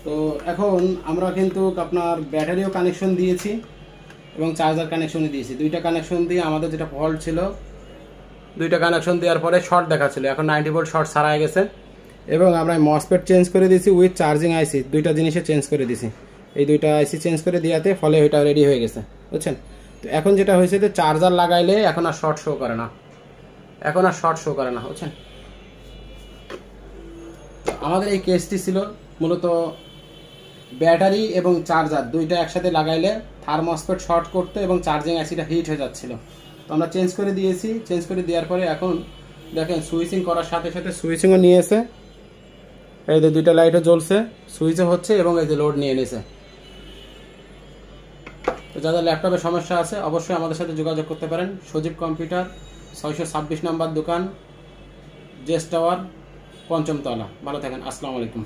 তো এখন আমরা কিন্তু আপনার ব্যাটারিও কানেকশন দিয়েছি এবং চার্জার কানেকশনই দিয়েছি। দুইটা কানেকশন দিয়ে আমাদের যেটা ফল্ট ছিল, দুইটা কানেকশন দেওয়ার পরে শর্ট দেখাচ্ছিল, এখন 90 ভোল্ট শর্ট ছাড়া হয়ে গেছে। এবং আমরা মসফেট চেঞ্জ করে দিয়েছি উইথ চার্জিং আইসি, দুইটা জিনিসে চেঞ্জ করে দিয়েছি। এই দুইটা আইসি চেঞ্জ করে দেওয়াতে ফলে ওইটা রেডি হয়ে গেছে, বুঝছেন। তো এখন যেটা হয়েছে যে চার্জার লাগাইলে এখন আর শর্ট শো করে না, এখন আর শর্ট শো করে না, বুঝছেন। আমাদের এই কেসটি ছিল মূলত ব্যাটারি এবং চার্জার দুইটা একসাথে লাগাইলে থার্মোস্ফেট শর্ট করতে এবং চার্জিং আইসিটা হিট হয়ে যাচ্ছিল। তো আমরা চেঞ্জ করে দিয়েছি, চেঞ্জ করে দেওয়ার পরে এখন দেখেন সুইচিং করার সাথে সাথে সুইচিংও নিয়েছে, এই যে দুইটা লাইটও জ্বলছে, সুইচও হচ্ছে এবং এই যে লোড নিয়ে নিয়েছে। তো যাদের ল্যাপটপে সমস্যা আছে অবশ্যই আমাদের সাথে যোগাযোগ করতে পারেন। সজীব কম্পিউটার, 626 নম্বর দোকান, জেস টাওয়ার, 5ম তলা। ভালো থাকেন, আসসালামু আলাইকুম।